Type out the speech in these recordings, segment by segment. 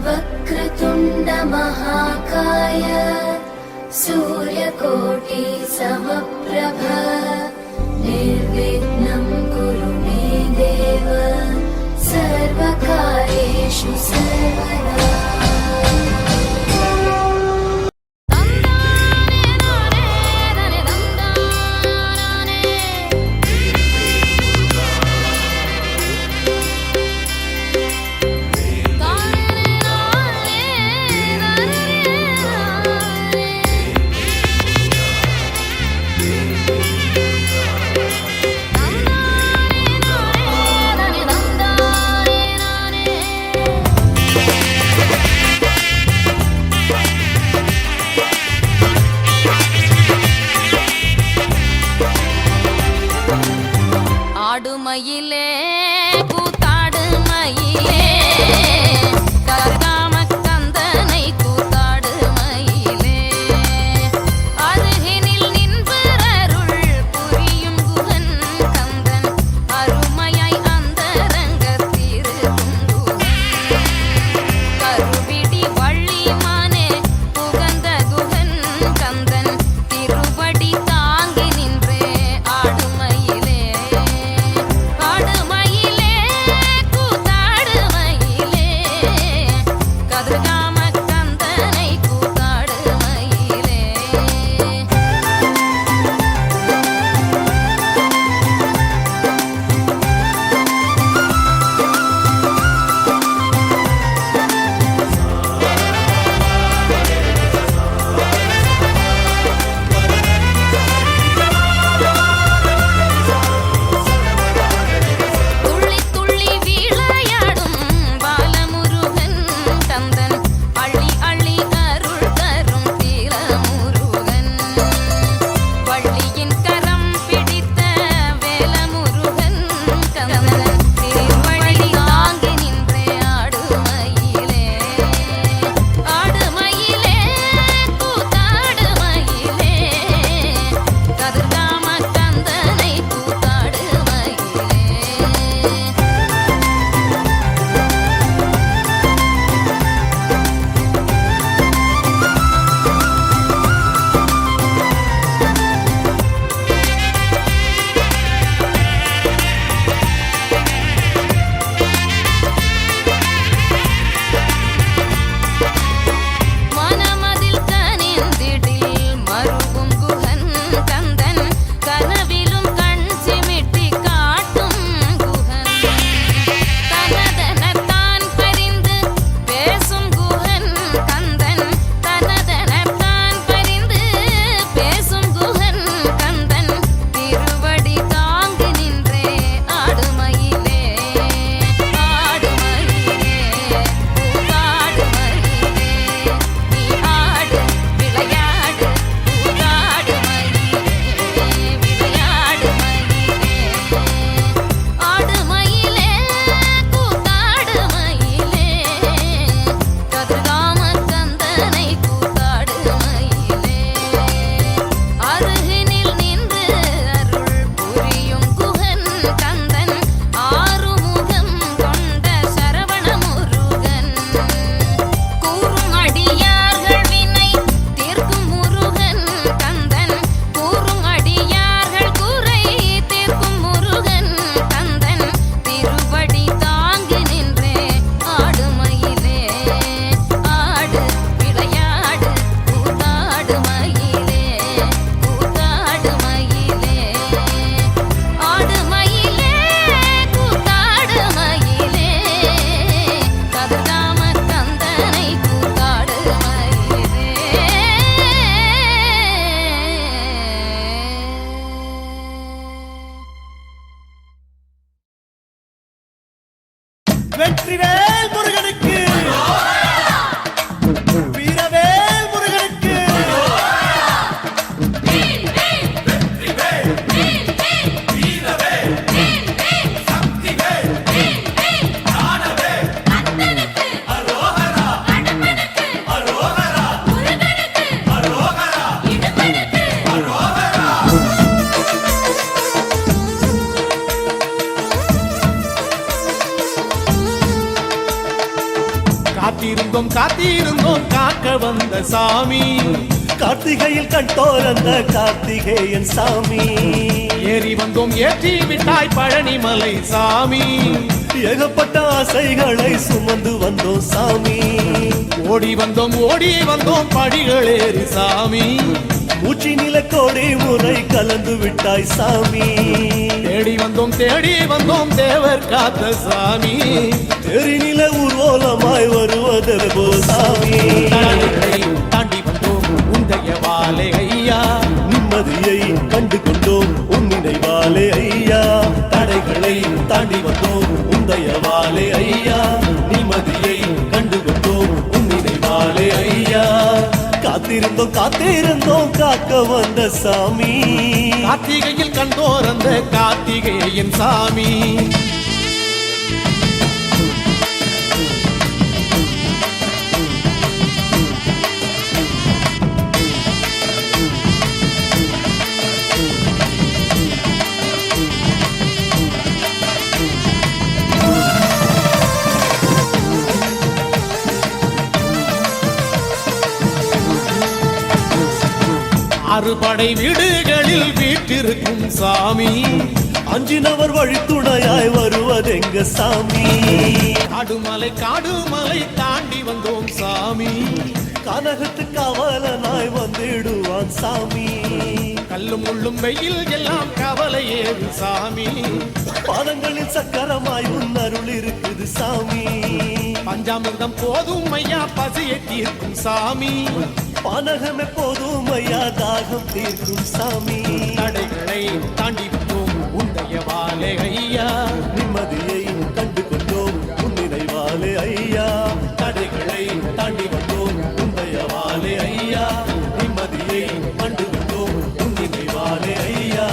वक्रतुण्ड महाकाय सूर्यकोटि समप्रभ निर्विघ्नं कुरु मे देव सर्वकार्येषु सर्वदा। ஆடுமயிலே கூத்தாடு மயிலே கர்காம கந்தனை கூத்தாடு மயிலே அருகினில் நின்பரருள் புரியும் குகன் கந்தன் அருமையாய் அந்தரங்கத்திருக்கும் கருவிடி வள்ளி மானே புகந்த குகன் கந்தன் திருவடி தாங்கி நின்றே ஆடுமயிலே ஆடு காத்திருந்தோம் காத்திருந்தோம் காக்க வந்த சாமி. கார்த்திகையில் கண்டோரந்த கார்த்திகேயன் சாமி. ஏறி வந்தோம் ஏற்றி விட்டாய் பழனிமலை சாமி. ஏகப்பட்ட ஆசைகளை சுமந்து வந்தோம் சாமி. ஓடி வந்தோம் படிகளேறி சாமி. மூச்சி நில கோடி முறை கலந்து விட்டாய் சாமி. தேடி வந்தோம் தேவர் காத்த சாமி. தெரிநில ஊர்வலமாய் வருவதோ சாமி. தாண்டி வந்தோம் உந்தைய வாழை ஐயா. நிம்மதியை கண்டு கொண்டோம் உன் நினைவாலே ஐயா. தடைகளை தாண்டி வந்தோம் உந்தைய வாழை ஐயா. நிம்மதியை கண்டு கொண்டோம் உன் நினைவாலே ஐயா. காத்திருந்தோம் காக்க வந்த சாமி. கார்த்திகையில் கண்டோர் அந்த கார்த்திகேயன் சாமி. அறுபடை வீடுகளில் வீட்டிருக்கும் சாமி. அஞ்சினவர் வழித்துணையாய் வருவதெங்க சாமி. காடுமலை தாண்டி வந்தோம் சாமி. கனகத்து காவலனாய் வந்திடுவான் சாமி. கல்லும் முள்ளும் வெயில் எல்லாம் கவலை ஏது சாமி. பாதங்களில் சக்கரமாய் உன் அருள் இருக்குது சாமி. பஞ்சாமிர்தம் போதும் ஐயா பசியை தீர்க்கும் சாமி. பானகம் எப்போதும் ஐயா தாகம் தீர்க்கும் சாமி. தடைகளை தாண்டி வந்தோம் உந்தைய வாழை ஐயா. நிம்மதியை கண்டு கொண்டோம் உன் நினைவாலே ஐயா. தடைகளை தாண்டி வந்தோம் உந்தைய வாலே ஐயா. நிம்மதியை கண்டு கொண்டோம் உன் நினைவாலே ஐயா.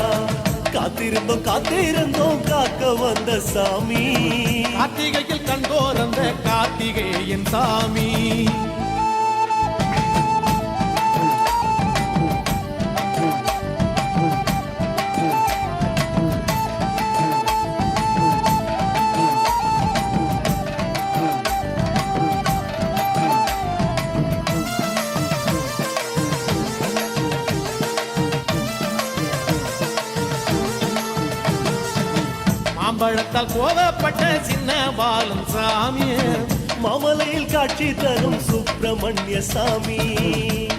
காத்திருந்தோம் காக்க வந்த சாமி. கார்த்திகையில் கண்டோர் அந்த கார்த்திகேயன் சாமி. மாம்பழத்தால் கோவப்பட்ட சின்ன பாலம் சாமி. மாமலையில் காட்சி தரும் சுப்பிரமணிய சாமி.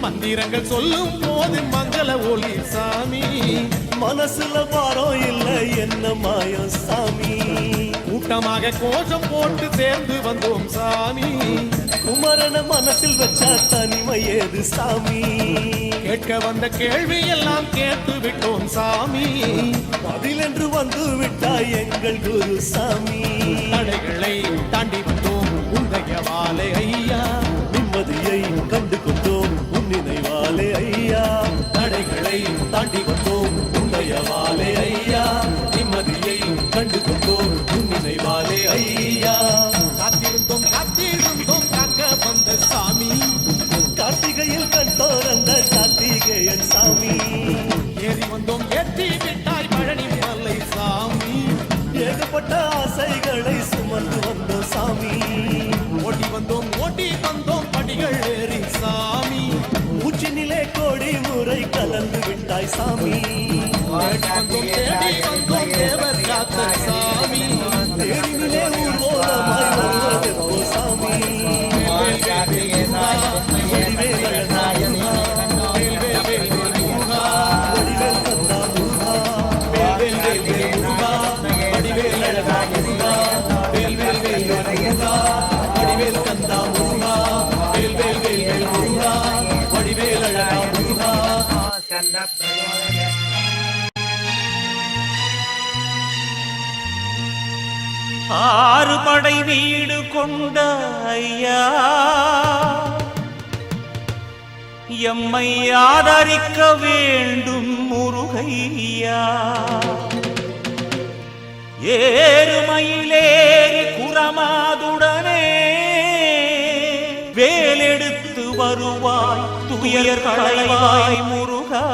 மந்திரங்கள் சொல்லும் போது மங்கள ஒளி சாமி. மனசுல பாரம் இல்லை என்ன மாயம் சாமி. கூட்டமாக கோஷம் போட்டு சேர்ந்து வந்தோம் சாமி. குமரன மனசில் வச்சா தனிமை ஏது சாமி. கேட்க வந்த கேள்வி எல்லாம் கேட்டு விட்டோம் சாமி. பதில் என்று வந்து விட்டாய் எங்கள் குரு சாமி. தடைகளை தாண்டி வந்தோம் உந்தைய வாழை ஐயா. நிம்மதியை கண்டு கொண்டோம் உன் நினைவாலே ஐயா. தடைகளை தாண்டி வந்தோம் உந்தைய வாலே ஐயா. நிம்மதியை கண்டு கொண்டோம் உன் நினைவாலே ஐயா. காத்திருந்தோம் காக்க வந்த சாமி. கார்த்திகையில் கண்டோர் அந்த கார்த்திகேயன் சாமி. ஏறி வந்தோம் ஏற்றி விட்டாய் பழனிமலை சாமி. ஏகப்பட்ட ஆசைகளை சுமந்து வந்தோம் சாமி. ஓடி வந்தோம் படிகள் ஏறி சாமி. மூச்சு நிலை கோடி முறை கலந்து விட்டாய் சாமி. தேடி வந்தோம் தேவர் காத்த சாமி. தேடினிலே ஊர்வலமாய் வருவதெப்போ சாமி. ஆறு படை வீடு கொண்ட ஐயா, எம்மை ஆதரிக்க வேண்டும் முருகையா. ஏறுமயிலேறி குரமாதுடனே வேலெடுத்து வருவாய் துயர் களைவாய் முருகா.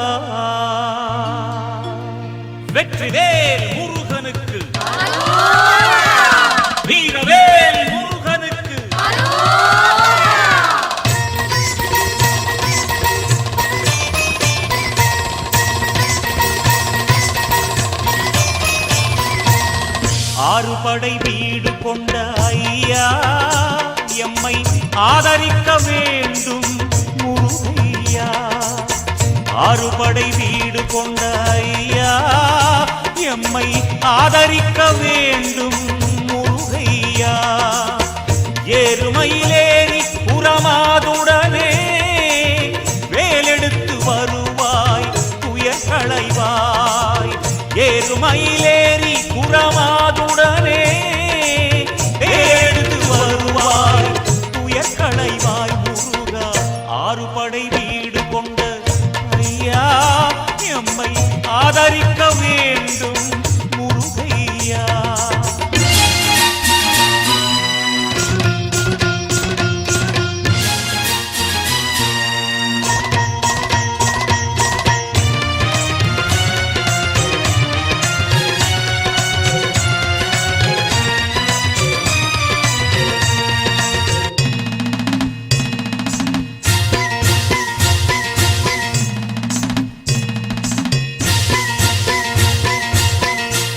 வெற்றிவேல் முருகனுக்கு, வீரவேல் முருகனுக்கு. ஆறுபடை வீடு கொண்ட ஐயா எம்மை ஆதரிக்க வேண்டும் முருகையா. ஆறுபடை வீடு கொண்ட ஐயா எம்மை ஆதரிக்க வேண்டும் முருகையா. ஏறுமயிலேறி புறமாதுடனே வேலெடுத்து வருவாய் துயர் களைவாய். ஏறுமயிலேறி புறமாதுடனே வேலெடுத்து வருவாய் துயர் களைவாய் முருகா. ஆறுபடை வீடு கொண்ட ஐயா எம்மை ஆதரிக்க வேண்டும் முருகையா.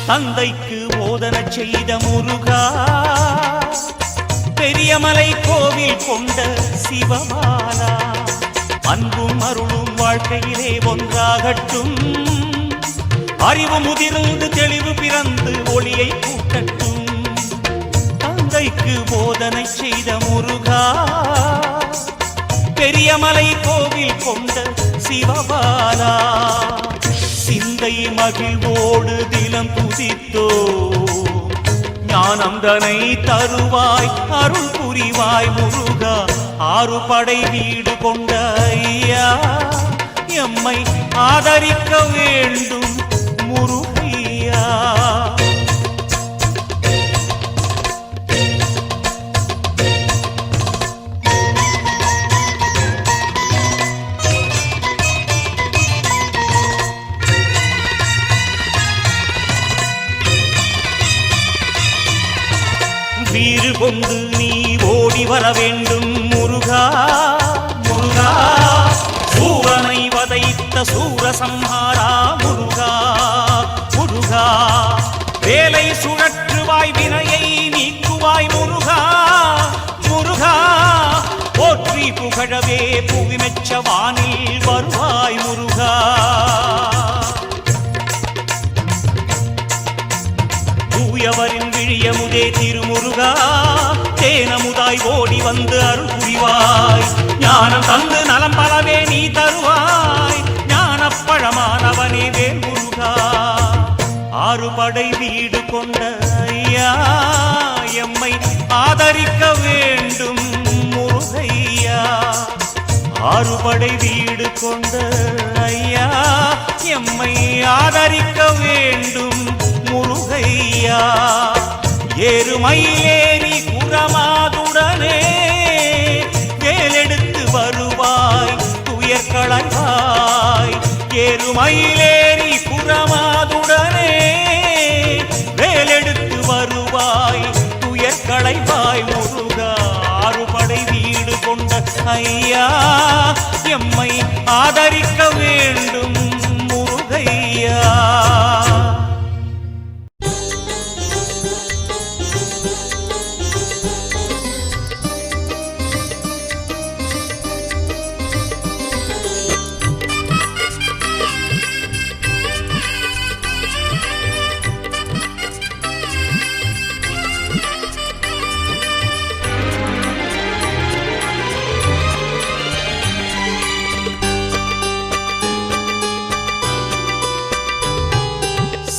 தந்தைக்கு போதனை செய்த முருகா, பெரியமலை கோவில் கொண்ட சிவபாலா. அன்பும் அருளும் வாழ்க்கையிலே ஒன்றாகட்டும். அறிவு முதிர்ந்து தெளிவு பிறந்து ஒளியை கூட்டட்டும். தந்தைக்கு போதனை செய்த முருகா, பெரியமலை கோவில் கொண்ட சிவபாலா. சிந்தை மகிழ்வோடு தினம் துதித்தோ ஞானம் தனை தருவாய் அருள் புரிவாய் முருகா. ஆறுபடை வீடு கொண்ட ஐயா எம்மை ஆதரிக்க வேண்டும் முருகையா. வீறு கொண்டு நீ ஓடி வர வேண்டும் முருகா முருகா. சூரனை வதைத்த சூரசம்ஹாரா முருகா முருகா. வேலை சுழற்றுவாய் வினையை நீக்குவாய் முருகா முருகா. போற்றி புகழவே புவி மெச்ச வானில் வருவாய் முருகா. தூயவரின் விழியமுதே திருமுருகா. தேனமுதாய் ஓடி வந்து அருள் புரிவாய். ஞானம் தந்து நலம் பலவே நீ தருவாய். ஞானப்பழமானவனே வேல் முருகா. ஆறுபடை வீடு கொண்ட ஐயா எம்மை ஆதரிக்க வேண்டும் முருகையா. ஆறுபடை வீடு கொண்ட ஐயா எம்மை ஆதரிக்க வேண்டும் முருகையா. ஏறுமயிலேறி புறமாதுடனே வேலெடுத்து வருவாய் துயர் களைவாய். ஏறுமயிலேறி புறமாதுடனே வேலெடுத்து வருவாய் துயர் களைவாய் முருகா. ஆறுபடை வீடு கொண்ட ஐயா எம்மை ஆதரிக்க வேண்டும் முருகையா.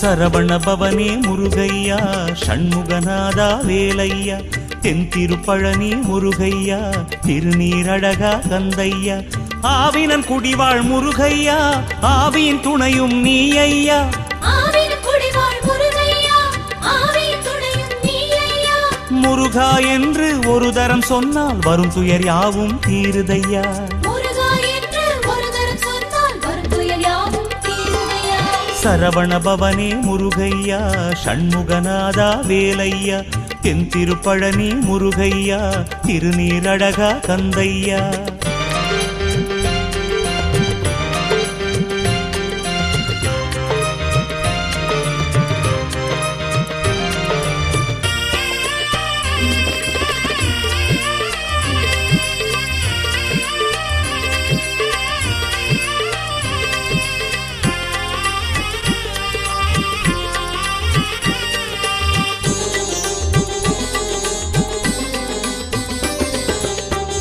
சரவண பவனே முருகையா. ஷண்முகநாதா வேலையா. தென்திருப்பழனி முருகையா. திருநீரழகா கந்தையா. ஆவினன் குடிவாழ் முருகையா. ஆவியின் துணையும் நீ ஐயா. முருகா என்று ஒரு தரம் சொன்னால் வரும் துயர் யாவும் தீருதையா. சரவண பவனே முருகையா. ஷண்முகநாதா வேலையா. தென்திருப்பழனி முருகையா. திருநீரழகா கந்தையா.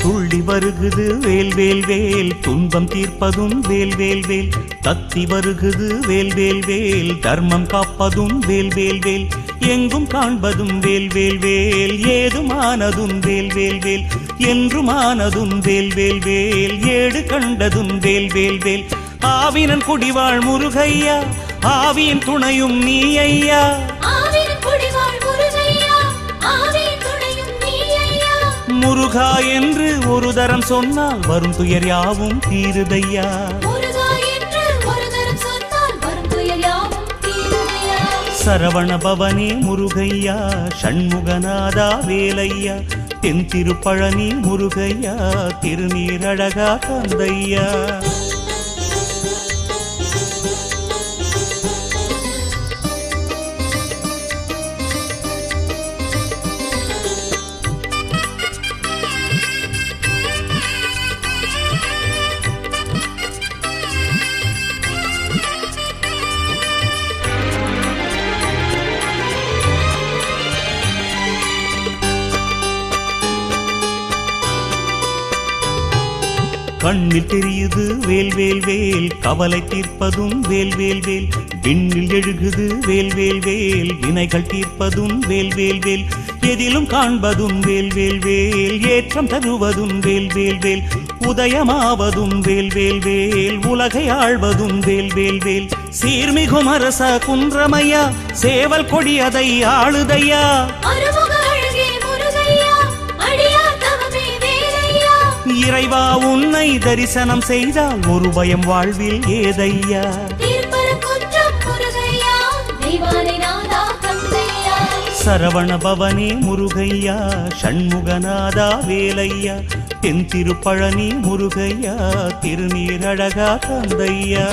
துள்ளி வருகுது வேல் வேல் வேல் துன்பம் தீர்ப்பதும் வேல் வேல் வேல் தத்தி வருகுது வேல் வேல் வேல் தர்மம் காப்பதும் வேல் வேல் வேல் எங்கும் காண்பதும் வேல் வேல் வேல் ஏதுமானதும் வேல் வேல் வேல் என்றுமானதும் வேல் வேல் வேல் ஏடு கண்டதும் வேல் வேல் வேல் ஆவினன் குடிவாழ் முருகையா ஆவியின் துணையும் நீ ஐயா முருகா என்று ஒரு தரம் சொன்னால் வரும் துயர் யாவும் தீருதையா சரவண பவனே முருகையா ஷண்முகநாதா வேலையா தென் திருப்பழனி முருகையா திருநீரழகா தந்தையா கண்ணில் தெரியுது வேல் வேல் வேல் கவலை தீர்ப்பதும் வேல் வேல் வேல் விண்ணில் எழுகுது வேல் வேல் வேல் வினைகள் தீர்ப்பதும் வேல் வேல் வேல் எதிலும் காண்பதும் வேல் வேல் வேல் ஏற்றம் தருவதும் வேல் வேல் வேல் உதயமாவதும் வேல் வேல் வேல் உலகை ஆழ்வதும் வேல் வேல் வேல் சீர்மிகும் அரச குன்றமையா சேவல் கொடி அதை ஆளுதையா இறைவா உன்னை தரிசனம் செய்தால் ஒரு பயம் வாழ்வில் ஏதையா சரவண பவனே முருகையா ஷண்முகநாதா வேலையா தென் திருப்பழனி முருகையா திருநீரழகா தந்தையா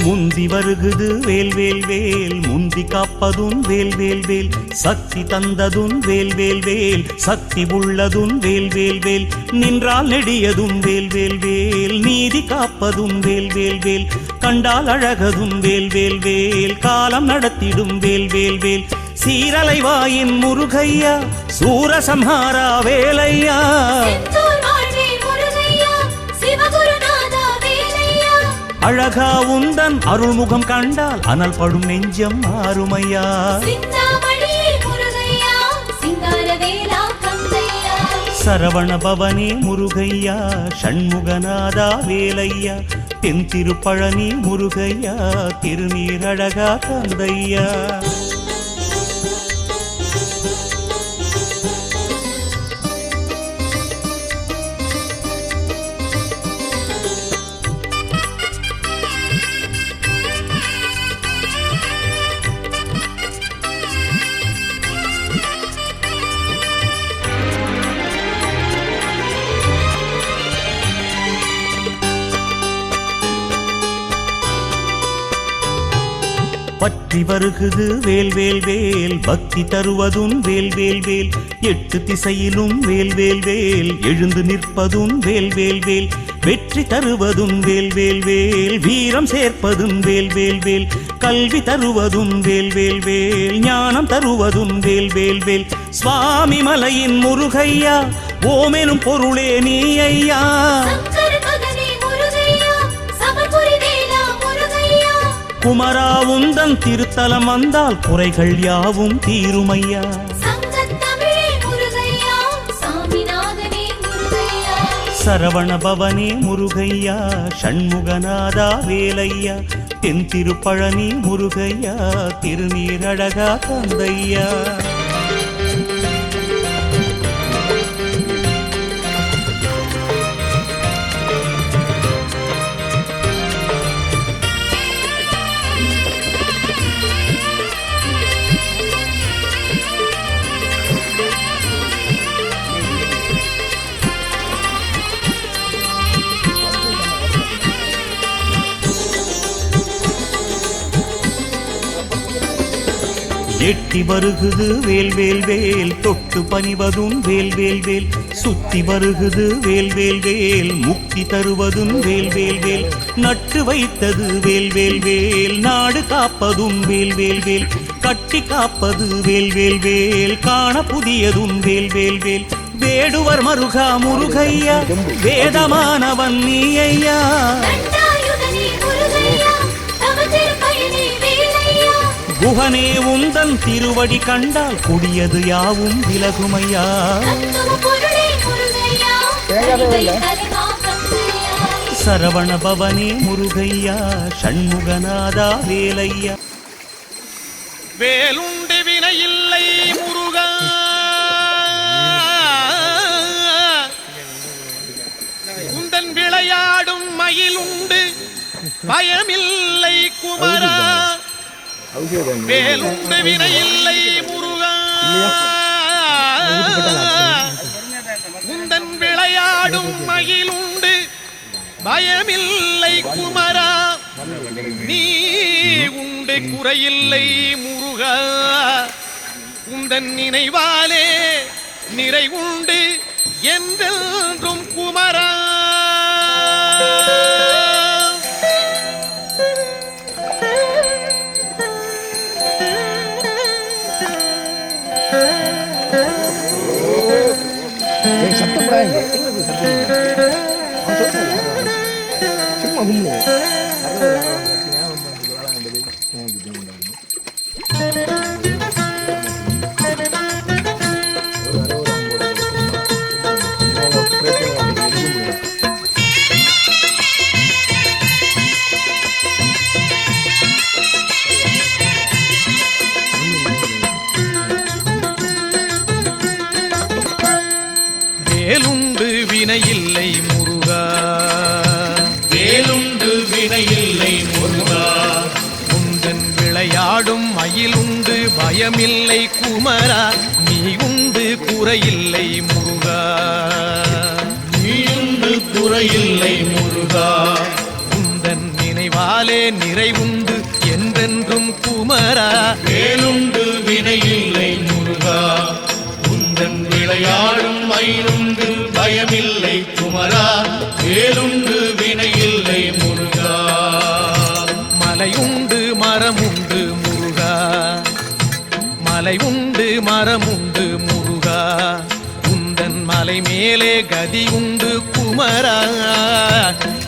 முந்தி வருகுது வேல் வேல் வேல் முந்தி காப்பதும் வேல் வேல் வேல் சக்தி தந்ததும் வேல் வேல் வேல் சக்தி உள்ளதும் வேல் வேல் வேல் நின்றால் நெடியதும் வேல் வேல் வேல் நீதி காப்பதும் வேல் வேல் வேல் கண்டால் அழகதும் வேல் வேல் வேல் காலம் நடத்திடும் வேல் வேல் வேல் சீரலை வாயின் முருகையா சூரசம்ஹாரா வேலையா அழகா உந்தன் அருள்முகம் கண்டால் அனல் படும் நெஞ்சம் மாறுமையா சரவண பவனே முருகையா ஷண்முகநாதா வேலையா தென் திருப்பழனி முருகையா திருநீரழகா தந்தையா பற்றி வருகுது வேல் வேல் வேல் பக்தி தருவதும் வேல் வேல் வேல் எட்டு திசையிலும் வேல் வேல் வேல் எழுந்து நிற்பதும் வேல் வேல் வேல் வெற்றி தருவதும் வேல் வேல் வேல் வீரம் சேர்ப்பதும் வேல் வேல் வேல் கல்வி தருவதும் வேல் வேல் வேல் ஞானம் தருவதும் வேல் வேல் வேல் சுவாமி மலையின் முருகையா ஓமெனும் பொருளே நீ ஐயா குமரா உந்தன் திருத்தலம் வந்தால் குறைகள் யாவும் தீருமையா சரவண பவனே முருகையா ஷண்முகநாதா வேலையா தென் திருப்பழனி முருகையா திருநீரழகா தந்தையா எட்டி வருகுது வேல் வேல் வேல் தொட்டு பணிவதும் வேல் வேல் வேல் சுத்தி வருகுது வேல் வேல் வேல் முக்தி தருவதும் வேல் வேல் வேல் நட்டு வைத்தது வேல் வேல் வேல் நாடு காப்பதும் வேல் வேல் வேல் கட்டி காப்பது வேல் வேல் வேல் காண புதியதும் வேல் வேல் வேல் வேடுவர் மருகா முருகையா வேதமானவன் நீ ஐயா தண்டாயுதனே முருகையா தவ திருப்பயனே வேலையா குகனே உந்தன் திருவடி கண்டால் கொடியது யாவும் விலகுமையா தத்துவ பொருளே முருகையா தலைமாக்கம் செய்யா சரவண பவனே முருகையா ஷண்முகநாதா வேலையா வேலுண்டு வினையில்லை முருகா உந்தன் விளையாடும் மயிலுண்டு பயமில்லை குமரா வேலுண்டு வினையில்லை முருகா உந்தன் விளையாடும் மயிலுண்டு பயமில்லை குமரா நீ உண்டு குறையில்லை முருகா உந்தன் நினைவாலே நிறைவுண்டு என்றென்றும் குமரா சத்தம் படாங்க சும்மா கும்பிடு வேலுண்டு வினையில்லை முருகா வேலுண்டு வினையில்லை முருகா உந்தன் விளையாடும் மயிலுண்டு பயமில்லை குமரா நீ உண்டு குறையில்லை முருகா நீயுண்டு குறையில்லை முருகா உந்தன் நினைவாலே நிறைவுண்டு என்றென்றும் குமரா வேலுண்டு வினையில்லை முருகா உந்தன் விளையாடும் மயிலுண்டு பயமில்லை குமரா வேலுண்டு வினையில்லை முருகா மலையுண்டு மரமுண்டு முருகா மலை உண்டு மரமுண்டு முருகா உந்தன் மலை மேலே கதி உண்டு குமரா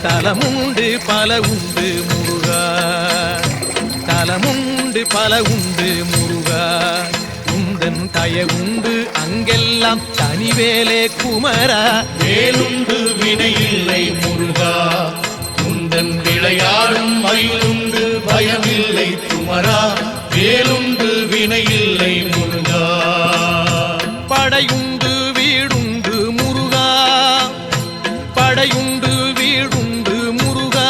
தலமுண்டு பல உண்டு முருகா தலமுண்டு பல உண்டு முருகா உந்தன் தயவுண்டு அங்கெல்லாம் தனிவேலே குமரா வேலுண்டு வினையில்லை முருகா உந்தன் விளையாடும் மயிலுண்டு பயமில்லை குமரா வேலுண்டு வினையில்லை முருகா படையுண்டு வீடுண்டு முருகா படையுண்டு வீடுண்டு முருகா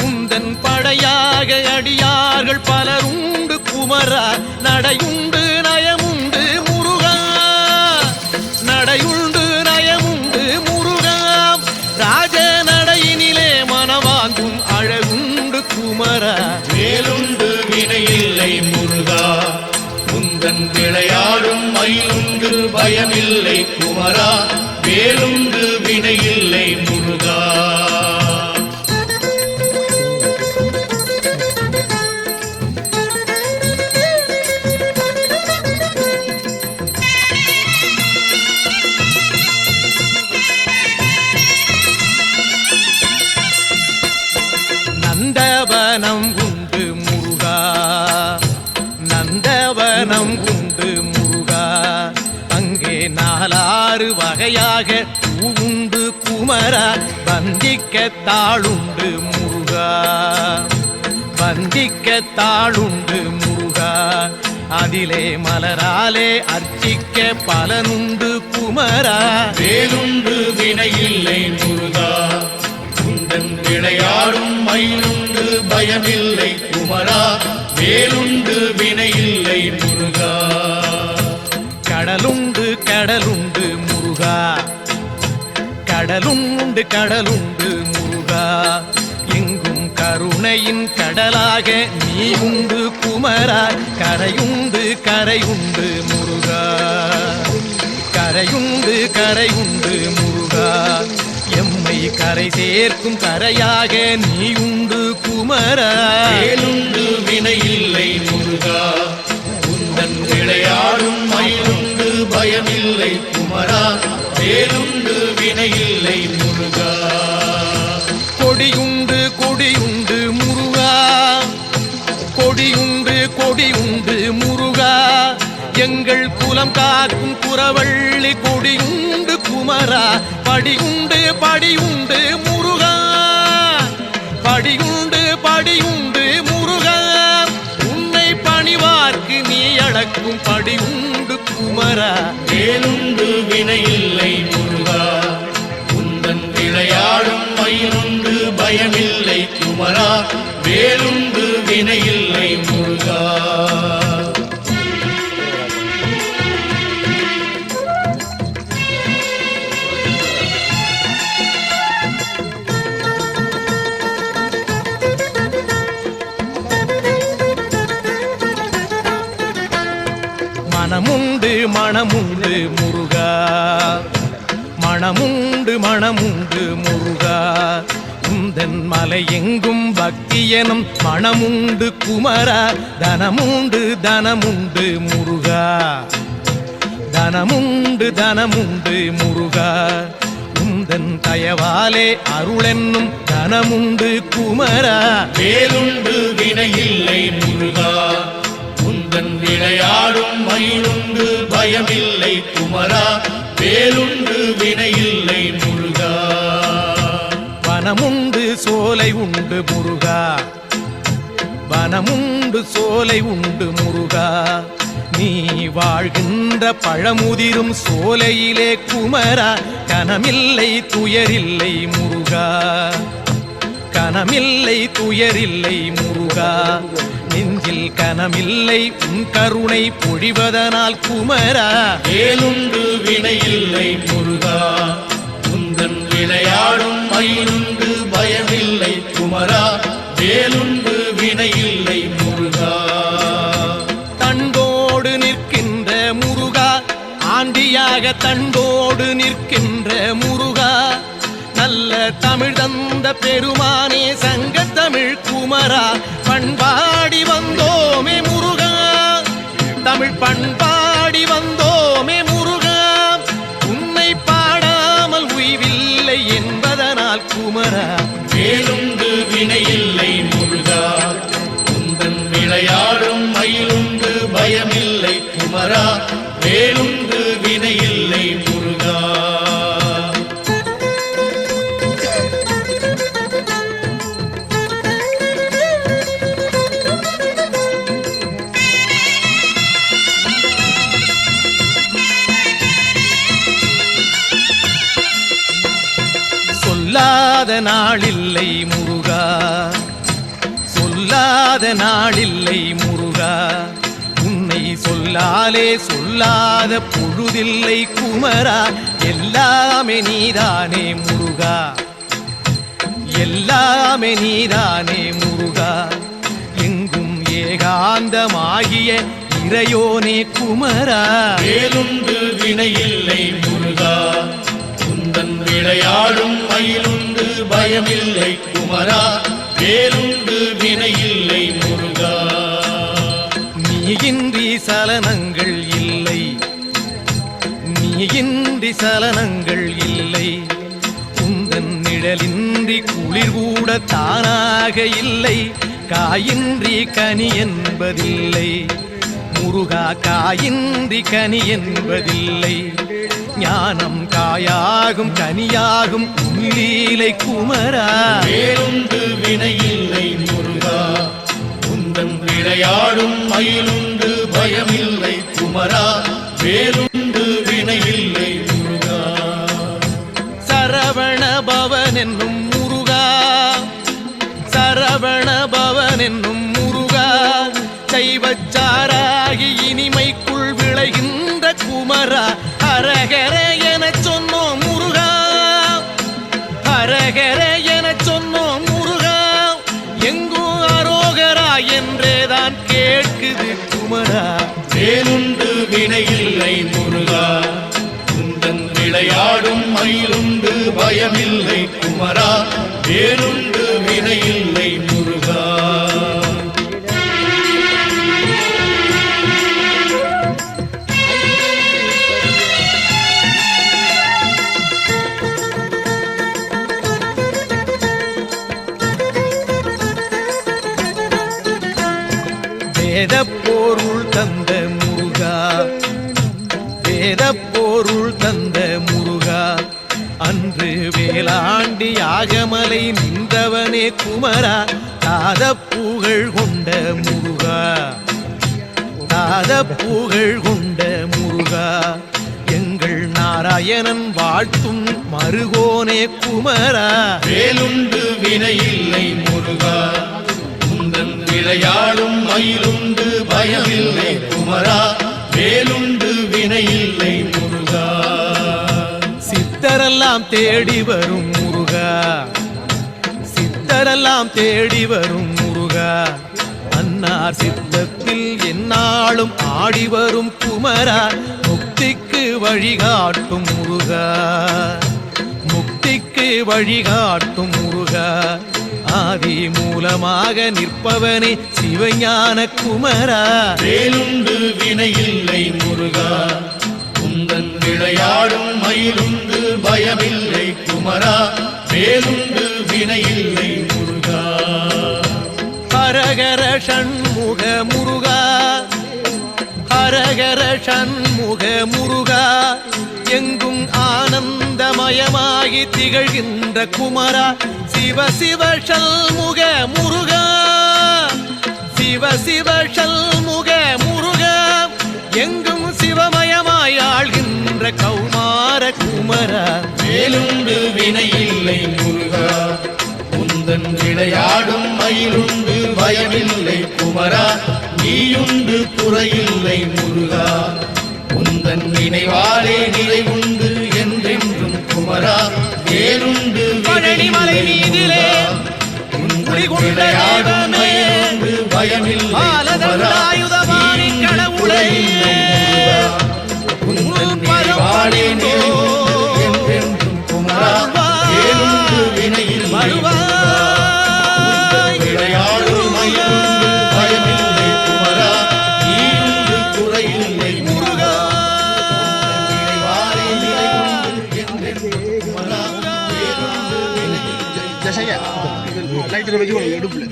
உந்தன் படையாக அடியார்கள் பலருண்டு குமரா நடையுண்டு நயமுண்டு முருகா நடையுண்டு நயமுண்டு முருகா ராஜ நடையினிலே மனவாங்கும் அழகுண்டு குமரா வேலுண்டு வினையில்லை முருகா உந்தன் விளையாடும் மயிலுண்டு பயமில்லை குமரா வேலுண்டு வினையில்லை முருகா நந்தவனம் உண்டு முருகா நந்தவனம் உண்டு முருகா அங்கே நாலாறு வகையாக பூவுண்டு குமரா வந்திக்க தாளுண்டு முருகா வந்திக்க தாளுண்டு முருகா அதிலே மலராலே அர்ச்சிக்க பலனுண்டு குமரா வேலுண்டு வினையில்லை முருகா உந்தன் விளையாடும் மயிலுண்டு பயமில்லை குமரா வேலுண்டு வினையில்லை முருகா கடலுண்டு கடலுண்டு முருகா கடலுண்டு கடலுண்டு முருகா எங்கும் கருணையின் கடலாக நீ உண்டு குமரா, கரையுண்டு கரையுண்டு முருகா, கரையுண்டு கரையுண்டு முருகா, எம்மை கரை சேர்க்கும் கரையாக நீ உண்டு குமரா. வேலுண்டு வினையில்லை முருகா, உந்தன் விளையாடும் மயிலுண்டு பயமில்லை குமரா, வேலுண்டு வினையில்லை முருகா. கொடியுண்டு கொடியுண்டு முருகா, கொடியுண்டு கொடியுண்டு முருகா, எங்கள் குலம் காக்கும் குறவள்ளி கொடியுண்டு குமரா, படியுண்டு படியுண்டு முருகா, படியுண்டு படியுண்டு முருகா, உன்னை பணிவார்க்கு நீ அளக்கும் படியுண்டு குமரா. வேலுண்டு வினையில்லை முருகா, உந்தன் விளையாடும் மயிலுண்டு பயமில்லை குமரா, வேலுண்டு வினையில்லை முருகா. மனமுண்டு மனமுண்டு முருகா, மனமுண்டு மனமுண்டு முருகா, உந்தன் மலை எங்கும் பக்தி எனும் மனமுண்டு குமரா, தனமுண்டு தனமுண்டு முருகா, தனமுண்டு தனமுண்டு முருகா, உந்தன் தயவாலே அருளென்னும் தனமுண்டு குமரா. வேலுண்டு வினையில்லை முருகா, உந்தன் விளையாடும் மயிலுண்டு பயமில்லை குமரா, வேலுண்டு வினையில்லை முருகா. வனமுண்டு சோலை உண்டு முருகா, வனமுண்டு சோலை உண்டு முருகா, நீ வாழ்கின்ற பழமுதிரும் சோலையிலே குமரா, கனமில்லை துயரில்லை முருகா, கனமில்லை துயரில்லை முருகா, நெஞ்சில் கனமில்லை உன் கருணை பொழிவதனால் குமரா. வேலுண்டு வினையில்லை முருகா, உந்தன் விளையாடும் மயிலுண்டு பயமில்லை குமரா, வேலுண்டு வினையில்லை முருகா. தண்டோடு நிற்கின்ற முருகா, ஆண்டியாக தண்டோடு நிற்கின்ற முருகா, நல்ல தமிழ் தந்த பெருமானே சங்க தமிழ் குமரா, பண்பாடி வந்தோமே முருகா, தமிழ் பண்பாடி வந்தோமே முருகா, உன்னை பாடாமல் உய்வில்லை என்பதனால் குமரா. வேலுண்டு வினையில்லை முருகா, உந்தன் விளையாடும் மயிலுண்டு பயமில்லை குமரா, வேலுண்டு வினையில்லை முருகா. சொல்லாத நாளில்லை முருகா, சொல்லாத நாளில்லை முருகா, உன்னை சொல்லாலே சொல்லாத பொழுதில்லை குமரா, எல்லாமே நீதானே முருகா, எல்லாமே நீதானே முருகா, எங்கும் ஏகாந்தமாகிய இறையோனே குமரா. வேலுண்டு வினையில்லை முருகா, உந்தன் விளையாடும் மயிலுண்டு பயமில்லை குமரா, வேலுண்டு வினையில்லை முருகா. நீயின்றி சலனங்கள் இல்லை, நீயின்றி சலனங்கள் இல்லை, உந்தன் நிழலின்றி குளிர் கூட தானாக இல்லை, காயின்றி கனி என்பதில்லை முருகா, காயின்றி கனி என்பதில்லை, ஞானம் காயாகும் கனியாகும் உன்லீலை குமரா. வேலுண்டு வினையில்லை முருகா, உந்தன் விளையாடும் மயிலுண்டு பயமில்லை குமரா, வேலுண்டு வினையில்லை முருகா. சரவண பவன் என்னும் முருகா, சரவண பவன் என்னும் முருகா, சைவச்சாராகி இனிமைக்குள் விளைகின்ற குமரா, ஹரஹர என சொன்னோம் முருகா, ஹரஹர என சொன்னோம் முருகா, வேளாண் கேட்குது குமரா. வேலுண்டு வினையில்லை முருகா, உந்தன் விளையாடும் மயிலுண்டு பயமில்லை குமரா. வேலுண்டு வினையில்லை முருகா. வேதப்பொருள் தந்த முருகா, வேதப்பொருள் தந்த முருகா. அன்று வேளாண்டி யாகமலை நின்றவனே குமரா. தாதப்பூகள் கொண்ட முருகா, தாதப்பூகள் கொண்ட முருகா. எங்கள் நாராயணன் வாழ்த்தும் மருகோனே குமரா. வேலுண்டு வினையில்லை முருகா, உந்தன் விளையாடும் மயிலுண்டு பயமில்லை குமரா. வேலுண்டு வினையில்லை முருகா. சித்தரெல்லாம் தேடி வரும் முருகா, சித்தரெல்லாம் தேடி வரும் முருகா. அன்னார் சித்தத்தில் எந்நாளும் ஆடி வரும் குமரா. முக்திக்கு வழிகாட்டும் முருகா, முக்திக்கு வழிகாட்டும் முருகா. ஆதி மூலமாக நிற்பவனே சிவஞான குமரா. வேலுண்டு வினையில்லை முருகா, உந்தன் விளையாடும் மயிலுண்டு பயமில்லை குமரா. வேலுண்டு வினையில்லை முருகா. ஹரஹர ஷண்முக முருகா, ஹரஹர ஷண்முக முருகா. எங்கும் ஆனந்தமயமாகி திகழ்கின்ற குமரா. சிவ சிவ ஷண்முக முருகா, சிவ சிவ ஷண்முக முருகா. எங்கும் சிவமயமாய் ஆள்கின்ற கௌமார குமரா. வேலுண்டு வினையில்லை முருகா, உந்தன் விளையாடும் மயிலுண்டு பயமில்லை குமரா. நீயுண்டு குறையில்லை முருகா, உந்தன் நினைவாலே நிறைவுண்டு என்றென்றும் குமரா. வேலுண்டு பழனிமலை மீதிலே குடிகொண்ட தெய்வமே, பயமில்லை பாலதண்டாயுதபாணி கடவுளே. உந்தன் நினைவாலே நிறைவுண்டு என்றென்றும் குமரா. வேலுண்டு வினையில் வருவாய் விளையாடும் மயிலுண்டு பயமில்லை குமரா. நீயுண்டு குறையில்லை முருகா. நினைவாலே நிறைவுண்டு என்றென்றும் குமரா. வேலுண்டு வினையில்லை ஜசையா லைட்டில் வச்சு எடுப்புல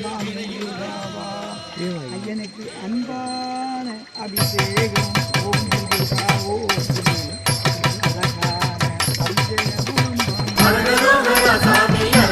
ஐயனுக்கு அன்பான அபிஷேகம் ஓம் முருகா, ஓம் முருகா. அழகான அபிஷேகம்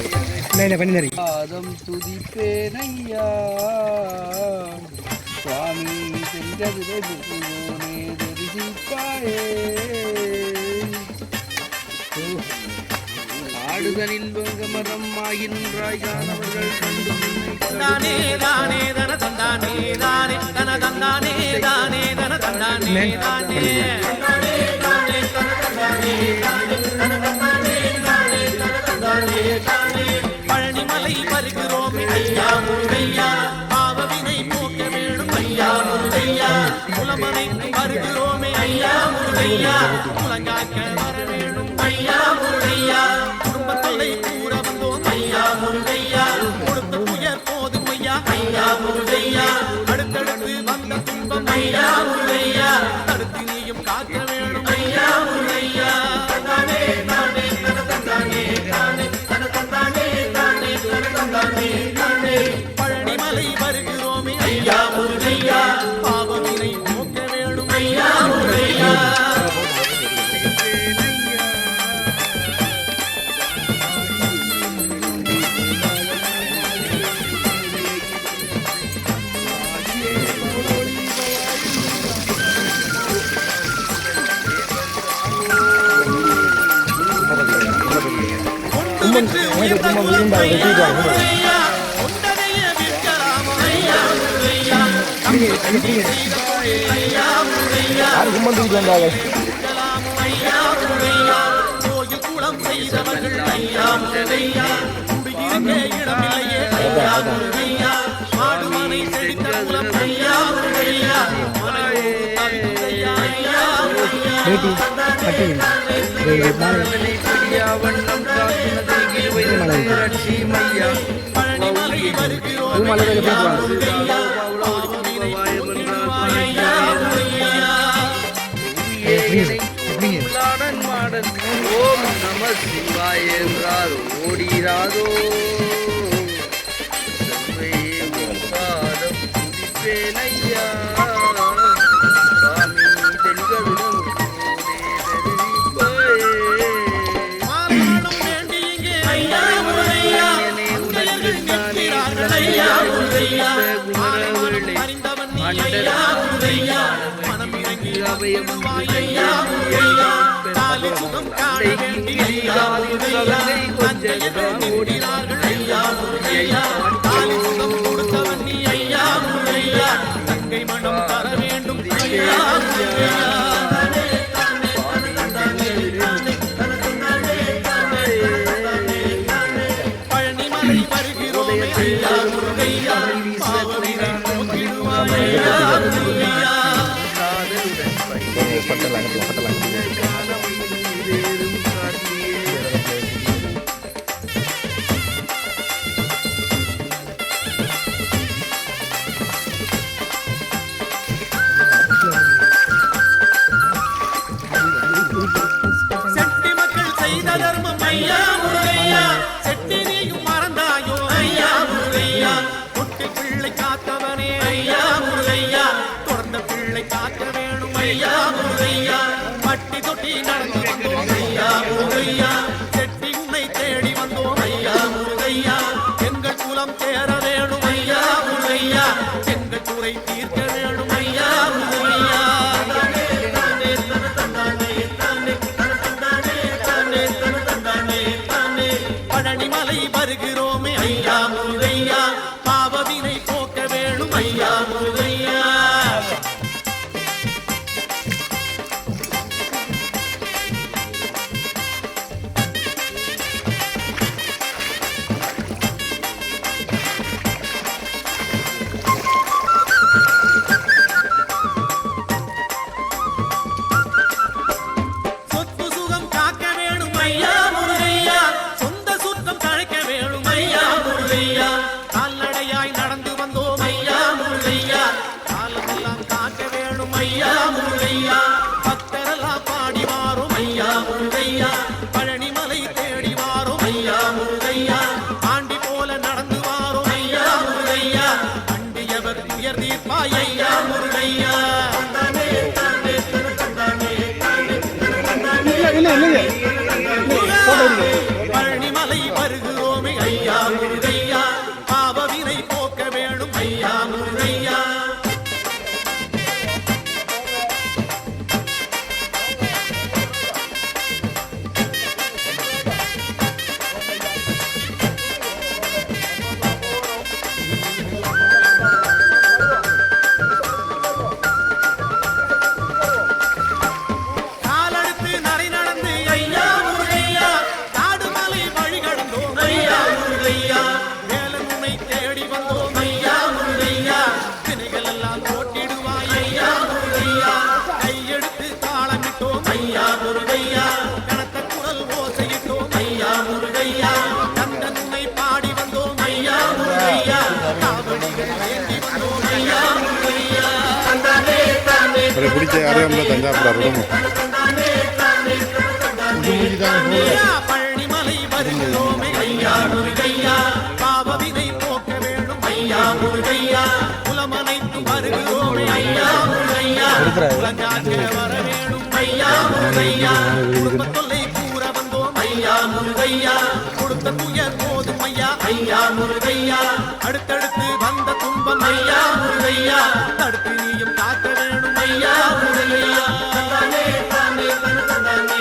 இல்லை பண்ணி பாதம் துதிப்பேனையா சுவாமி செஞ்சதிலே புகுவோனே தரிசிப்பாயே ஆடுதனில் வெங்கமரம் ஆகின்றாய் காணவர்கள் கண்டு தானே தானே தன தந்தானே தானே தன தந்தானே தானே தன தந்தானே தானே தானே தானே தன தந்தானே தானே தன தந்தானே தானே தன தந்தானே தானே பழனிமலை வருகிறோமே ஐயா முருகையா பாவவினை போக்க வேணும் ஐயா முருகையா குலமனை வருகிறோமே ஐயா முருகையா குலங்காக்க வர வேணும் ஐயா முருகையா குடும்பத்தொல்லை கூற வந்தோம் ஐயா முருகையா கொடுத்த புயல் போதும் ஐயா ஐயா முருகையா அடுத்தடுத்து வந்த துன்பம் ஐயா முருகையா தடுத்து நீயும் காக்க வேணும் ஐயா முருகையா தந்தானே தானே தன தந்தானே தானே தன தந்தானே தானே தன தந்தானே தானே பழனிமலை வருகிறோமே ஐயா முருகையா பாவவினை போக்க வேணும் ஐயா முருகையா கோயில் குளம் செய்தவர்கள் ஐயா முருகையா குடியிருக்க இடமில்லையே ஐயா முருகையா மாடுமனை செழித்த குலம் ஐயா முருகையா மலையோடு தவிர்த்தையா ஐயா பழனிமலை வருகிறோம் ஐயா முருகையா பாவவினை போக்கிடுவாய் ஐயா முருகையா மாடன் ஓம் நம சிவாய என்றார் ஓடிராதோ பாதம் துதிப்பேனையா சுவாமி தென்கருடம் மாறாடும் வேண்டி இங்கே ஐயா முருகையா உடையர்கள் நிற்கிறார்கள் ஐயா முருகையா மாறவர்கள் அறிந்தவன் நீ ஐயா முருகையா மனம் இறங்கி அபயமாய் ஐயா முருகையா தாலி சுகம் காண வேண்டி ஐயா முருகையா தஞ்சையர்கள் நிற்கிறார்கள் ஐயா முருகையா தாலி சுகம் கொடுத்தவன் நீ ஐயா முருகையா தங்கை மனம் தர வேண்டும் ஐயா முருகையா பழனிமலை வருகிறோமே ஐயா முருகையா பாவவினை போக்கிடுவாய் ஐயா முருகையா செட்டி மக்கள் செய்த தர்மம் ஐயா முருகையா செட்டி நீயும் மறந்தாயோ ஐயா முருகையா தொட்டி பிள்ளை காத்தவனே ஐயா முருகையா தொடர்ந்த பிள்ளை காக்க வேணும் ஐயா முருகையா பட்டி தொட்டி நடந்து வந்தோம் ஐயா முருகையா செட்டி உன்னை தேடி வந்தோம் ஐயா முருகையா எங்கள் குலம் தேர வேணும் ஐயா முருகையா எங்கள் குறை தீர்க்க வேணும் ஐயா முருகையா பழனிமலை வருகிறோமே ஐயா முருகையா பாவவினை போக்க வேணும் ஐயா முருகையா சொத்து சுகம் காக்க வேணும் ஐயா முருகையா சொந்த சுத்தம் தழைக்க வேணும் ஐயா முருகையா கால்நடையாய் நடந்து வந்தோம் ஐயா முருகையா காலமெல்லாம் காக்க வேணும் ஐயா முருகையா பக்தரெல்லாம் பாடி வாரும் ஐயா முருகையா பழனிமலை தேடி வாரும் ஐயா முருகையா ஆண்டி போல நடந்து வாரும் ஐயா முருகையா அண்டியவர் துயர் தீர்ப்பாய் ஐயா முருகையா பழனிமலை வருகிறோமே பிடிச்ச அருகம்புல தஞ்சாவூர் விடுமோ ஐயா பழனிமலை வருகிறோமே ஐயா முருகையா பாவவினை போக்க வேணும் ஐயா முருகையா குலமனைத்து வருகிறோமே ஐயா முருகையா குலஞ்சாக்க வர வேணும் ஐயா முருகையா குடும்ப தொல்லை கூற வந்தோம் ஐயா முருகையா கொடுத்த துயர் போதும் ஐயா ஐயா முருகையா அடுத்தடுத்து வந்த துன்பம் ஐயா முருகையா தடுத்து நீயும் காக்க வேணும் ஐயா முருகையா தந்தானே தானே தந்தானே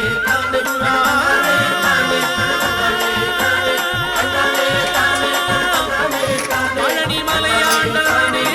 பழனி மலையாண்டவனே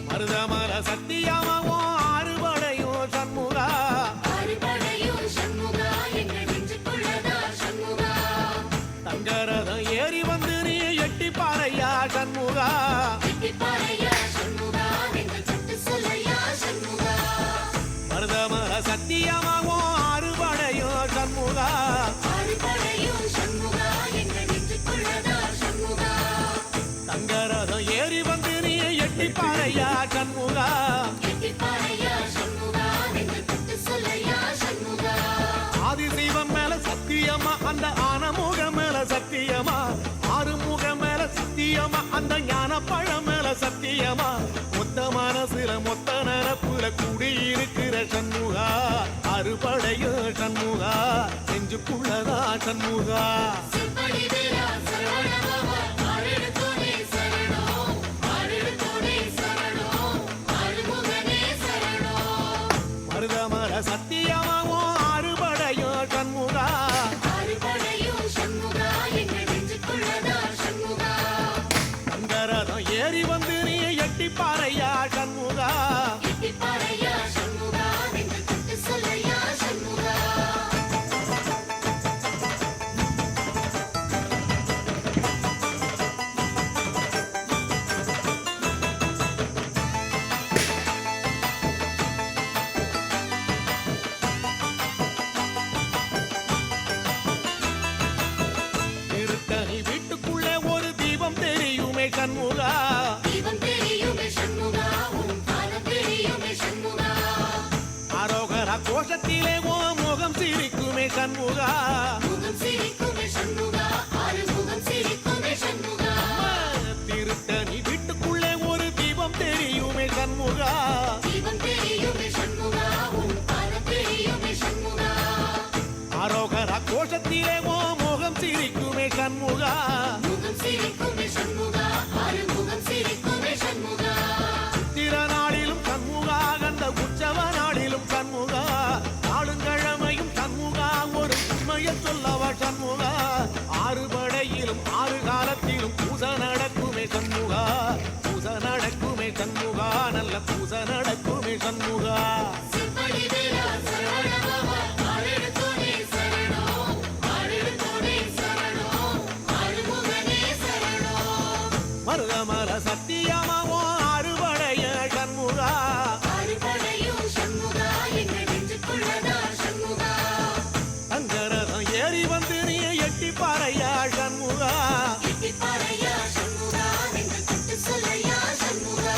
மருதமல சத்தியமாவோ ஆறுபடையோ சண்முகா அறுபடையும் சண்முகா எங்கள் நெஞ்சுக்குள்ளதா சண்முகா தங்கரதம் ஏறி வந்து நீ எட்டி பாறையா சண்முகா எட்டிப்பாறையா சண்முகா எங்கள் சட்டு சொல்லையா சண்முகா மருதமல சத்தியமாவோ ஆறுபடையோ சண்முகா அறுபடையும் சண்முகா எங்கள் நெஞ்சுக்குள்ளதா சண்முகா தங்கரதம் ஏறி வந்து நீ எட்டி பாறையா சண்முகா எட்டிப்பாறையா சண்முகா எங்கள் சட்டு சொல்லையா சண்முகா ஆதிசைவம் மேல சத்தியமா அந்த ஆனமுக மேல சத்தியமா ஆறுமுக மேல சத்தியமா அந்த ஞான பழம் மேல சத்தியமா மொத்த மனசுல மொத்த நரப்புல குடியிருக்கிற சண்முகா அறுபடையோ சண்முகா நெஞ்சுக்குள்ளதா சண்முகா செப்படி வேலா சரவணபவா ஆரெடுத்தோனே சரணம் ஆரெடுத்தோனே சரணம் ஆறுமுகனே சரணம் மருதமர சத்தியமாவோ அறுபடையோ சண்முகா அறுபடையும் சண்முகா எங்கள் நெஞ்சுக்குள்ளதா சண்முகா தங்கரதம் ஏறி வந்து நீ எட்டி பாறையா சண்முகா எட்டிப்பாறையா சண்முகா எங்கள் சட்டு சொல்லையா சண்முகா திருத்தணி வீட்டுக்குள்ளே ஒரு தீபம் தெரியுமே சண்முகா தீபம் தெரியுமே சண்முகா உன் பாதம் தெரியுமே சண்முகா அரோகர கோஷத்திலே ஓ முகம் சிரிக்குமே சண்முகா முகம் சிரிக்குமே சண்முகா ஆறுமுகம் சிரிக்குமே சண்முகா திருத்தணி வீட்டுக்குள்ளே ஒரு தீபம் தெரியுமே சண்முகா தீபம் தெரியுமே சண்முகா உன் பாதம் தெரியுமே சண்முகா அரோகர கோஷத்திலே ஓ முகம் சிரிக்குமே சண்முகா முகம் சிரிக்குமே சண்முகா ஆறுமுகம் சிரிக்குமே சண்முகா திருநாளிலும் சண்முகா கந்த உற்சவ நாளிலும் சண்முகா நாளுங்கிழமையும் சண்முகா ஒரு உண்மையை சொல்லவா சண்முகா ஆறுபடையிலும் ஆறு காலத்திலும் பூச நடக்குமே சண்முகா பூச நடக்குமே சண்முகா நல்ல பூச நடக்குமே சண்முகா செப்படி வேலா சரவணபவா ஆரெடுத்தோனே சரணம் ஆரெடுத்தோனே சரணம் ஆறுமுகனே சரணம் மருதமர சத்தியமாவோ அறுபடைய சண்முகா அறுபடையும் சண்முகா எங்கள் நெஞ்சுக்குள்ளதா சண்முகா தங்கரதம் ஏறி வந்து நீ எட்டி பாறையா சண்முகா எட்டிப்பாறையா சண்முகா எங்கள் சட்டு சொல்லையா சண்முகா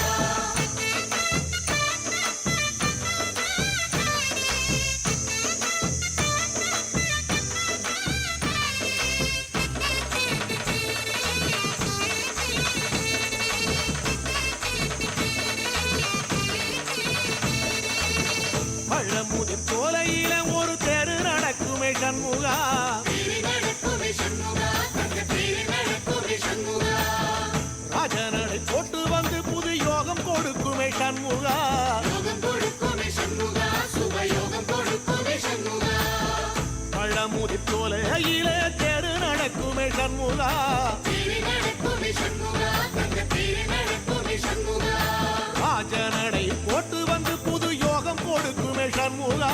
பழமுதிர் சோலையில ஒரு தெரு நடக்குமே சண்முகா தேரி நடக்குமே சண்முகா தங்க தேரி நடக்குமே சண்முகா ராஜனடை போட்டு வந்து புது யோகம் கொடுக்குமே சண்முகா யோகம் கொடுக்குமே சண்முகா சுபயோகம் கொடுக்குமே சண்முகா பழமுதிர் சோலையில தெரு நடக்குமே சண்முகா தேரி நடக்குமே சண்முகா தங்க தேரி நடக்குமே சண்முகா சண்முகா ராஜநடை போட்டு வந்து புது யோகம் கொடுக்குமே சண்முகா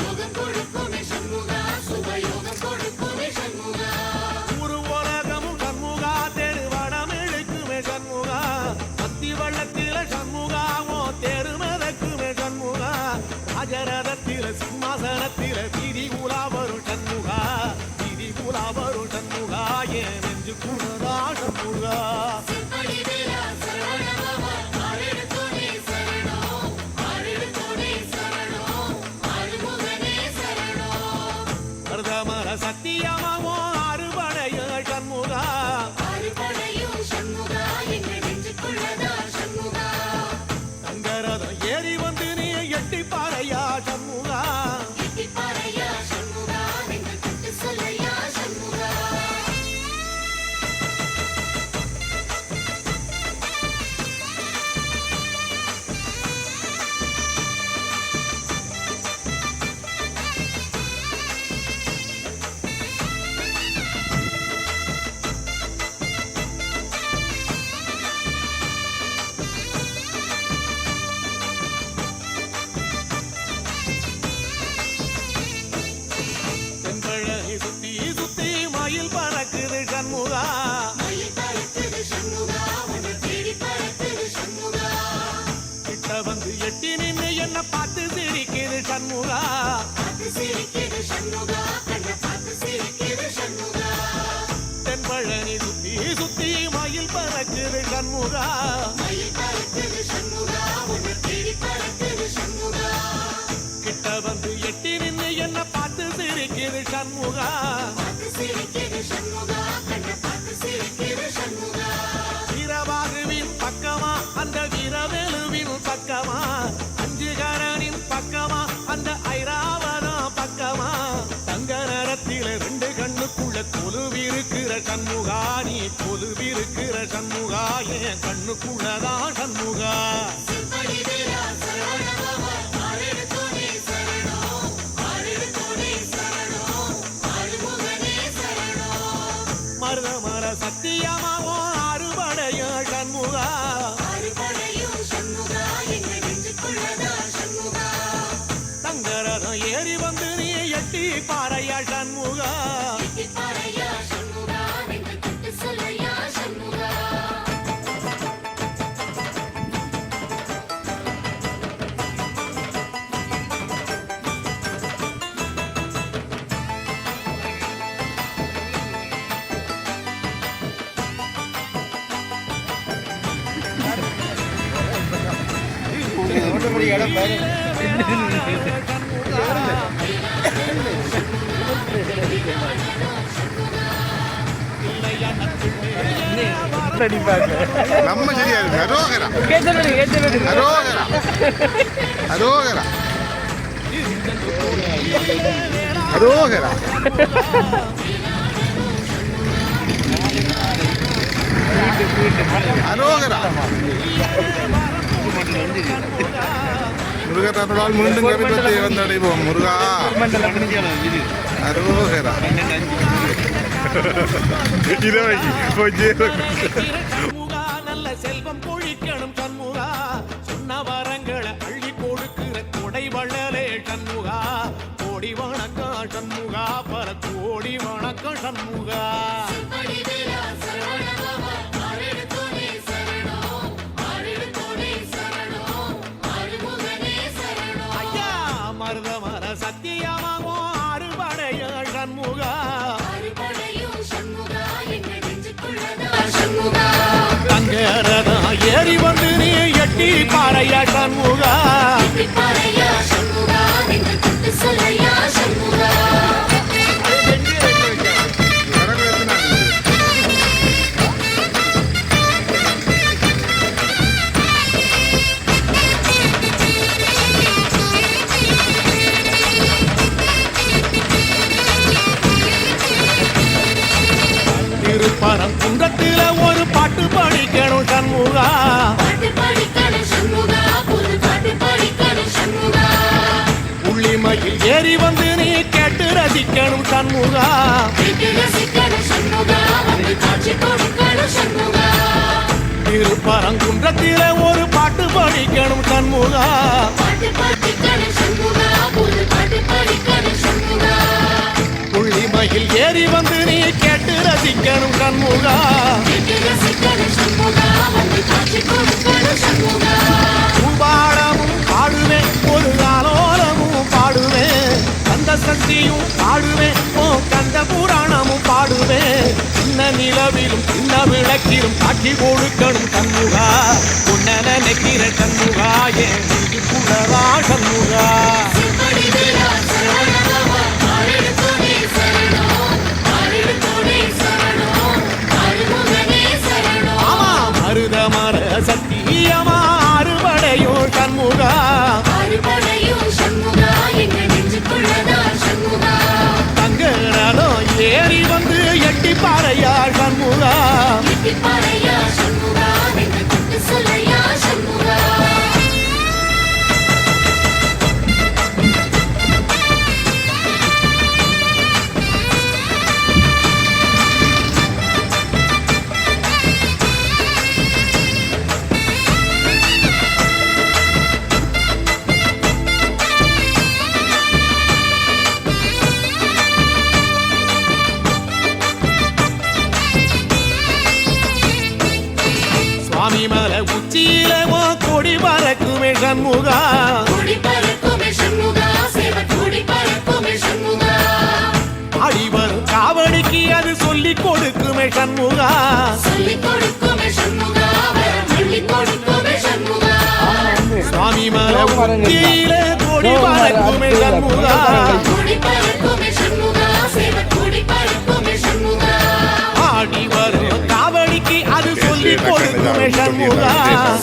யோகம் கொடுக்குமே சண்முகா சுபயோகம் கொடுக்குமே சண்முகா ஒரு உலகமும் சண்முகா தெருவடம் இழுக்குமே சண்முகா அத்தி வள்ளத்தில சண்முகாவோ தெருமதக்குமே சண்முகா ராஜரதத்தில சிம்மாசனத்தில வீதி உலா வரும் சண்முகா வீதி உலா வரும் சண்முகா ஏன் நெஞ்சு கூடதா சண்முகா செப்படி வேலா சரவணபவா ஆரெடுத்தோனே சரணம் ஆரெடுத்தோனே சரணம் ஆறுமுகனே சரணம் பிரதமர சத்தியமாவோ அறுபடைய சண்முகா ஆறுபடையும் சண்முகா எங்கள் நெஞ்சுக்குள்ளதா சண்முகா தங்கரதம் ஏறி வந்து நீ எட்டி பாறையா சண்முகா எட்டிப்பாறையா சண்முகா எங்கள் தொட்டு சொல்லையா சண்முகா தென்பழனி சுத்தி சுத்தி மயில் பறக்குது சண்முகா மயில் பறக்குது சண்முகா உன்னை தேடி பறக்குது சண்முகா கிட்ட வந்து எட்டி நின்னு என்ன பார்த்து சிரிக்குது சண்முகா பார்த்து சிரிக்குது சண்முகா கண்ணை பார்த்து சிரிக்குது சண்முகா தென்பழனி சுத்தி சுத்தி மயில் பறக்குது சண்முகா மயில் பறக்குது சண்முகா உன்னை தேடி பறக்குது சண்முகா கிட்ட வந்து எட்டி நின்னு என்ன பார்த்து சிரிக்குது சண்முகா பார்த்து சிரிக்குது சண்முகா கண்ணை பார்த்து சிரிக்குது சண்முகா வீரபாகுவின் பக்கமா அந்த வீரவேலுவின் பக்கமா அஞ்சுகரனின் பக்கமா அந்த ஐராவதம் பக்கமா தங்க நேரத்தில ரெண்டு கண்ணுக்குள்ள கொலுவிருக்கிற சண்முகா நீ கொலுவிருக்கிற சண்முகா என் கண்ணுக்குள்ளதான் சண்முகா செப்படி வேலா சரவணபவா ஆரெடுத்தோனே சரணம் ஆரெடுத்தோனே சரணம் ஆறுமுகனே சரணம் மருதமர சத்தியமாவோ அறுபடைய சண்முகா ஆறுபடையும் சண்முகா எங்கள் நெஞ்சுக்குள்ளதா சண்முகா தங்கரதம் ஏறி வந்து நீ எட்டி பாறையா சண்முகா எட்டிப்பாறையா சண்முகா எங்கள் தொட்டு சொல்லையா சண்முகா நம்ம சரியா இருக்கு அரோகரா அரோகரா அரோகரா அரோகரா அரோகரா முருகத்தால் மீண்டும் கவிப்பத்தை வந்தடைவோம் முருகா அரோகரா சண்முகா நல்ல செல்வம் பொழிக்கணும் சண்முகா சொன்ன வரங்களை அள்ளி கொடுக்கிற கொடை வள்ளலே சண்முகா கோடி வணக்கம் சண்முகா பல கோடி வணக்கம் சண்முகா செப்படி வேலா சரவணபவா ஆரெடுத்தோனே சரணம் ஆரெடுத்தோனே சரணம் ஆறுமுகனே சரணம் ஐயா மருதமர சத்தியமாவோ அறுபடைய சண்முகா ஆறுபடையும் சண்முகா எங்கள் நெஞ்சுக்குள்ளதா சண்முகா தங்கரதம் ஏறி வந்து நீ எட்டி பாறையா சண்முகா எட்டிப்பாறையா சண்முகா எங்கள் தொட்டு சொல்லையா சண்முகா திருப்பரங்குன்றத்தில ஒரு பாட்டு படிக்கணும் சண்முகா பாட்டு படிக்கணும் சண்முகா புது பாட்டு படிக்கணும் சண்முகா உள்ளிமையில் ஏறி வந்து நீ கேட்டு ரசிக்கணும் சண்முகா கேட்டு ரசிக்கணும் சண்முகா வந்து காட்சி கொடுக்கணும் சண்முகா திருப்பரங்குன்ற உள்ளத்தில ஒரு பாட்டு படிக்கணும் சண்முகா பாட்டு பாடிக்கணும் சண்முகா புது பாட்டு பாடிக்கணும் சண்முகா புள்ளிமயில் ஏறி வந்து நீ கேட்டு ரசிக்கணும் சண்முகா கேட்டு ரசிக்கணும் சண்முகா வந்து காட்சி கொடுக்கணும் சண்முகா பூபாடமும் பாடுவேன் ஒரு ஆலோலமும் பாடுவேன் கந்த சக்தியும் பாடுவேன் ஓ கந்த புராணமும் பாடுவேன் சின்ன நிலவிலும் சின்ன விளக்கிலும் காட்சி கொடுக்கணும் சண்முகா உன்ன நினைக்கிற சண்முகா ஏன் குளரா சண்முகா சிம்படி வீரா சரணமா ஆரெடுத்தோனே சரணம் ஆரெடுத்தோனே சரணம் ஆறுமுகனே சரணம் ஆமா மருத மர சத்தியமா அறுபடையும் சண்முகா ஆறுபடையும் சண்முகா எங்க நெஞ்சுக்குள்ளதா சண்முகா தங்கடலம் ஏறி வந்து எட்டி பாறையா சண்முகா எட்டிப்பாறையா சண்முகா எங்க தொட்டு சொல்லையா சண்முகா சுவாமி மலை உச்சியில ஓ கொடி பறக்குமே சண்முகா கூடி பறக்குமே சண்முகா சேவ கூடி பறக்குமே சண்முகா ஆடி வரும் காவடிக்கு அது சொல்லி கொடுக்குமே சண்முகா சொல்லிக் கொடுக்குமே சண்முகா வரம் சொல்லிக் கொடுக்குமே சண்முகா சுவாமி மலை உச்சியில கொடி பறக்குமே சண்முகா கூடி பறக்குமே சண்முகா சேவ கூடி பறக்குமே சண்முகா ஆடி வரும் காவடிக்கு அது சொல்லி கொடுக்குமே சண்முகா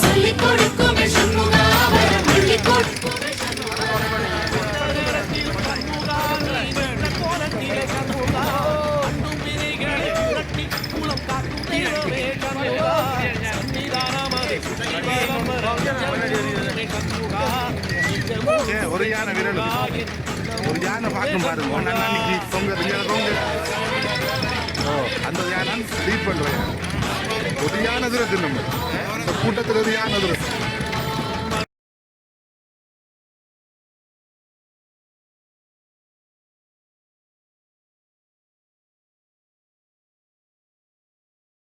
சொல்லிக் கொடுக்குமே சண்முகா வரம் சொல்லிக் கொடுக்குமே ஒரு யானை விரல் ஒரு யானை பார்க்கும் பாருங்க ஒன்னு அன்னைக்கு தொங்க தொங்க அந்த யானை லீட் பண்றேன் ஒரு யானை துரத்து நம்ம கூட்டத்தில் ஒரு யானை துரத்து